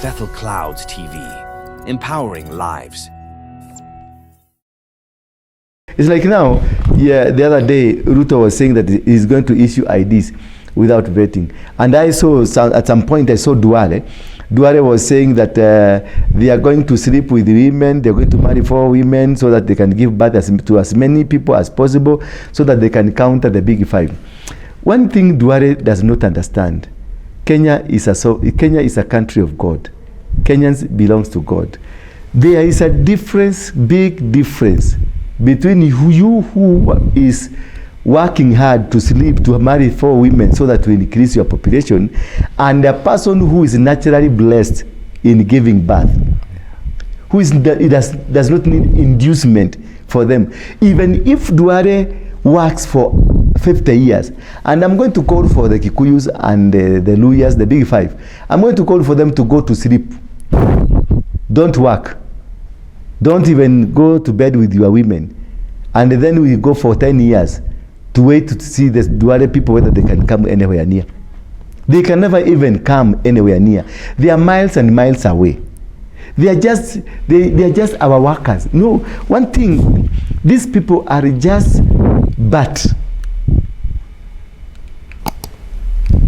Bethel Clouds TV, empowering lives. It's like now, the other day, Ruto was saying that he's going to issue IDs without vetting. And I saw, at some point, I saw Duare. Duare was saying that they are going to sleep with women, they're going to marry 4 women so that they can give birth to as many people as possible so that they can counter the big 5. One thing Duare does not understand, Kenya is a country of God. Kenyans belongs to God. There is a difference, big difference, between you who is working hard to sleep, to marry 4 women so that to increase your population, and a person who is naturally blessed in giving birth, who does not need inducement for them. Even if Duare works for 50 years, and I'm going to call for the Kikuyus and the Luyas, the big 5, I'm going to call for them to go to sleep. Don't work. Don't even go to bed with your women. And then we go for 10 years to wait to see the Duare people whether they can come anywhere near. They can never even come anywhere near. They are miles and miles away. They are just our workers. No, one thing, these people are just but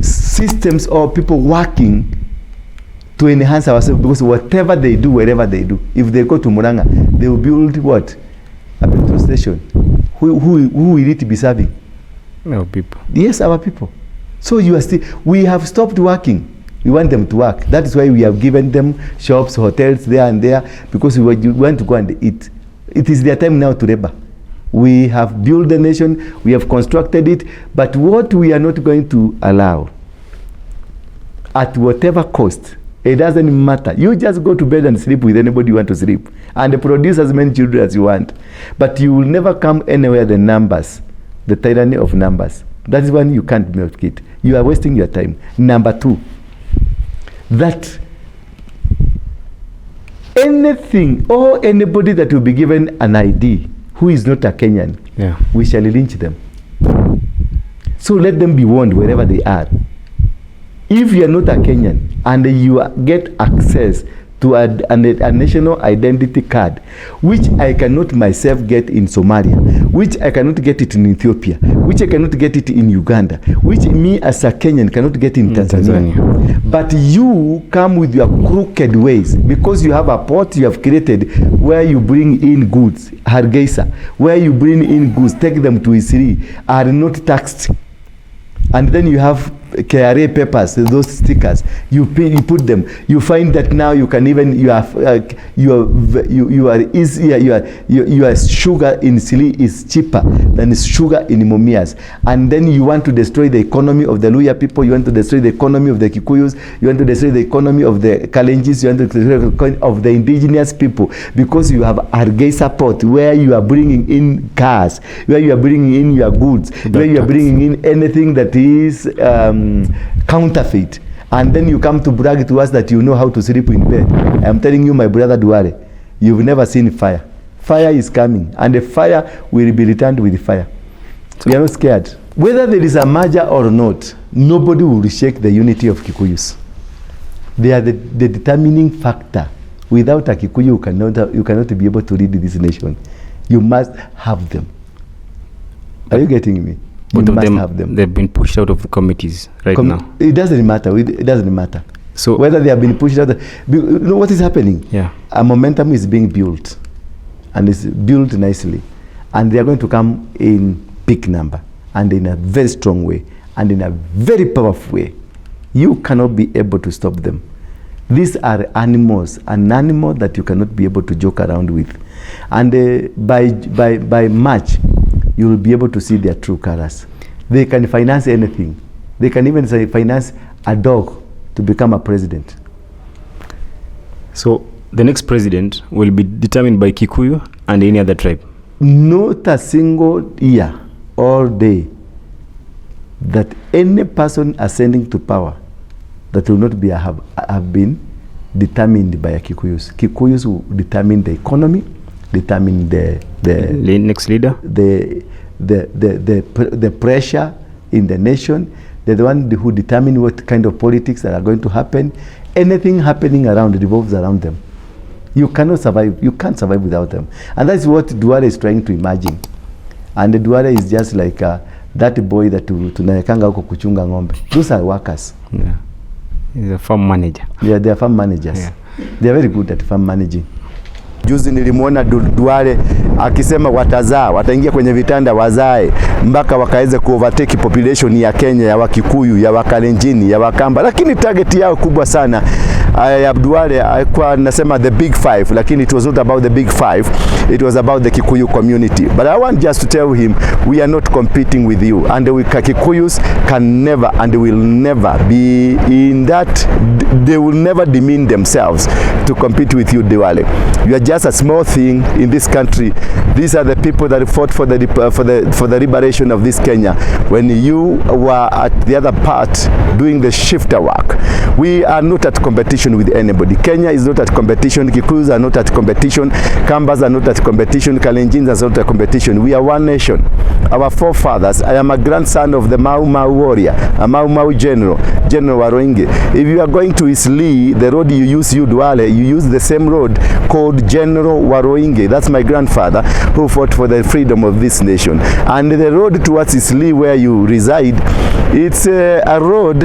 systems or people working to enhance ourselves, because whatever they do, wherever they do, if they go to Muranga, they will build what? A petrol station. Who will it be serving? Our people. Yes, our people. So we have stopped working. We want them to work. That is why we have given them shops, hotels there and there, because we want to go and eat. It is their time now to labor. We have built the nation, we have constructed it, but what we are not going to allow, at whatever cost, it doesn't matter. You just go to bed and sleep with anybody you want to sleep, and produce as many children as you want. But you will never come anywhere the numbers, the tyranny of numbers. That is one you can't milk it. You are wasting your time. Number 2, that anything or anybody that will be given an ID who is not a Kenyan, we shall lynch them. So let them be warned wherever they are. If you are not a Kenyan and you get access to a national identity card, which I cannot myself get in Somalia, which I cannot get it in Ethiopia, which I cannot get it in Uganda, which me as a Kenyan cannot get in Tanzania. But you come with your crooked ways, because you have a port you have created where you bring in goods, Hargeisa, where you bring in goods, take them to Isiri, are not taxed. And then you have KRA papers, those stickers. You put them. You find that now you can even your sugar in Sili is cheaper than sugar in Mumias. And then you want to destroy the economy of the Luya people. You want to destroy the economy of the Kikuyus. You want to destroy the economy of the Kalenjis. You want to destroy the economy of the indigenous people, because you have Hargeisa port where you are bringing in cars, where you are bringing in your goods, where you are bringing in anything that is counterfeit, and then you come to brag to us that you know how to sleep in bed. I'm telling you, my brother Duare, you've never seen fire. Fire is coming, and the fire will be returned with fire. We are not scared. Whether there is a merger or not, nobody will shake the unity of Kikuyus. They are the determining factor. Without a Kikuyu, you cannot be able to lead this nation. You must have them. Are you getting me? Both of them, they've been pushed out of the committees now. It doesn't matter. It doesn't matter. So whether they have been pushed out, you know what is happening? Yeah. A momentum is being built, and it's built nicely, and they are going to come in big number, and in a very strong way, and in a very powerful way. You cannot be able to stop them. These are animals, an animal that you cannot be able to joke around with, and by March, you will be able to see their true colors. They can finance anything. They can even finance a dog to become a president. So the next president will be determined by Kikuyu and any other tribe? Not a single year or day that any person ascending to power that will not be have been determined by a Kikuyus. Kikuyus will determine the economy, determine the next leader, the pressure in the nation, They're the one who determine what kind of politics that are going to happen. Anything happening around revolves around them. You cannot survive. You can't survive without them. And that's what Duale is trying to imagine. And Duale is just like that boy that tunayekanga huko kuchunga ng'ombe. Those are workers. Yeah. He's a farm manager. Yeah, they are farm managers. Yeah. They are very good at farm managing. Juzi nilimuona Duale akisema wataingia kwenye vitanda wazae mpaka wakaweze kuovertake population ya Kenya, ya Wakikuyu, ya Wakalenjini, ya Wakamba, lakini target yao kubwa sana ya Duale alikuwa anasema the big five, lakini it was not about the big five, it was about the Kikuyu community. But I want just to tell him, we are not competing with you, and we Kikuyus can never and will never be in that, they will never demean themselves to compete with you, Duale. You are just a small thing in this country. These are the people that fought for the liberation of this Kenya when you were at the other part doing the shifter work. We are not at competition with anybody. Kenya is not at competition. Kikuyus are not at competition. Kambas are not at competition. Kalenjins are not at competition. We are one nation. Our forefathers, I am a grandson of the Mau Mau warrior, a Mau Mau general, General Waruinge. If you are going to Isli, the road you use, Duale, you use the same road called General Waruinge. That's my grandfather who fought for the freedom of this nation. And the road towards Isli, where you reside, it's a road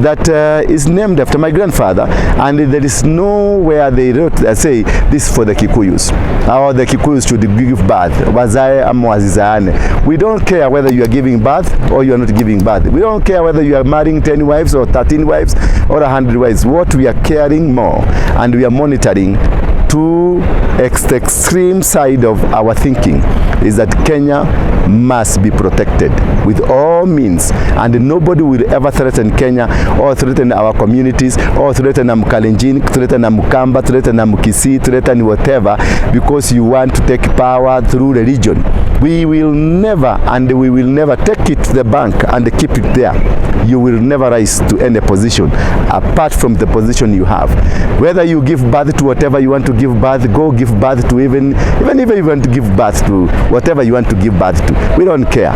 that is named after my grandfather, and there is nowhere they wrote say this for the Kikuyus, or the Kikuyus should give birth. Wazae ama wazizaane. We don't care whether you are giving birth or you are not giving birth. We don't care whether you are marrying 10 wives or 13 wives or 100 wives. What we are caring more and we are monitoring to the extreme side of our thinking is that Kenya must be protected with all means, and nobody will ever threaten Kenya or threaten our communities or threaten Kalenjin, threaten Mukamba, threaten Mukisi, threaten whatever, because you want to take power through religion. We will never, and we will never take it to the bank and keep it there. You will never rise to any position apart from the position you have. Whether you give birth to whatever you want to give birth, go give birth to even if you want to give birth to whatever you want to give birth to. We don't care.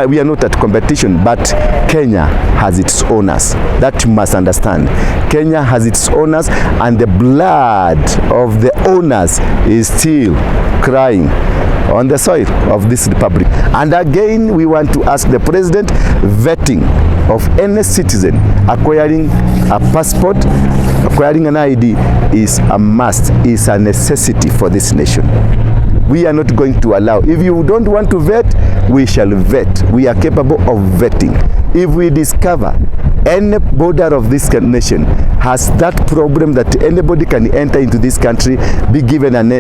We are not at competition, but Kenya has its owners. That you must understand. Kenya has its owners, and the blood of the owners is still crying on the soil of this republic. And again, we want to ask the president, vetting of any citizen acquiring a passport, acquiring an ID is a must, is a necessity for this nation. We are not going to allow. If you don't want to vet, we shall vet. We are capable of vetting. If we discover any border of this nation has that problem that anybody can enter into this country, be given an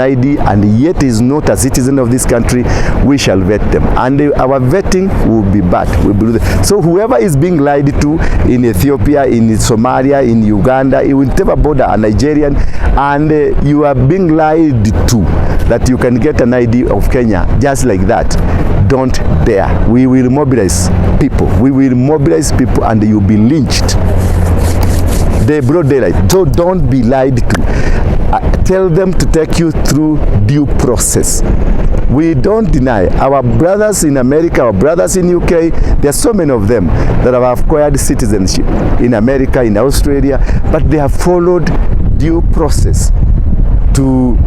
ID, and yet is not a citizen of this country, we shall vet them. And our vetting will be bad. So whoever is being lied to in Ethiopia, in Somalia, in Uganda, in whatever border, a Nigerian, and you are being lied to that you can get an ID of Kenya just like that, don't dare. We will mobilize people. We will mobilize people, and you'll be lynched. They broad daylight. So don't be lied to. Tell them to take you through due process. We don't deny. Our brothers in America, our brothers in UK, there are so many of them that have acquired citizenship in America, in Australia, but they have followed due process to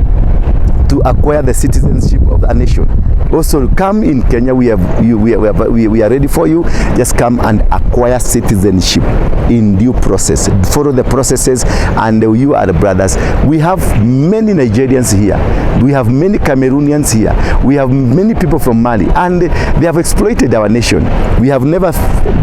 acquire the citizenship of a nation. Also, come in Kenya, we are ready for you. Just come and acquire citizenship in due process. Follow the processes, and you are the brothers. We have many Nigerians here. We have many Cameroonians here. We have many people from Mali, and they have exploited our nation. We have never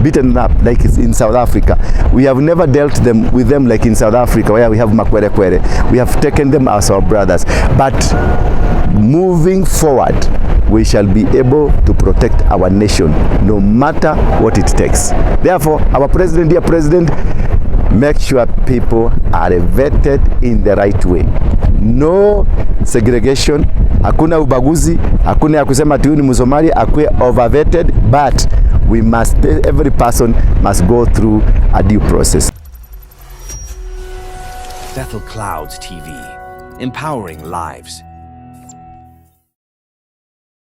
beaten them up like in South Africa. We have never dealt with them like in South Africa, where we have Makwere Kwere. We have taken them as our brothers. But moving forward, we shall be able to protect our nation no matter what it takes. Therefore, our president, dear president, make sure people are vetted in the right way. No segregation, hakuna ubaguzi, hakuna ya kusema tu ni Msomali akue overvetted, but we must, every person must go through a due process. Bethel Clouds TV, empowering lives.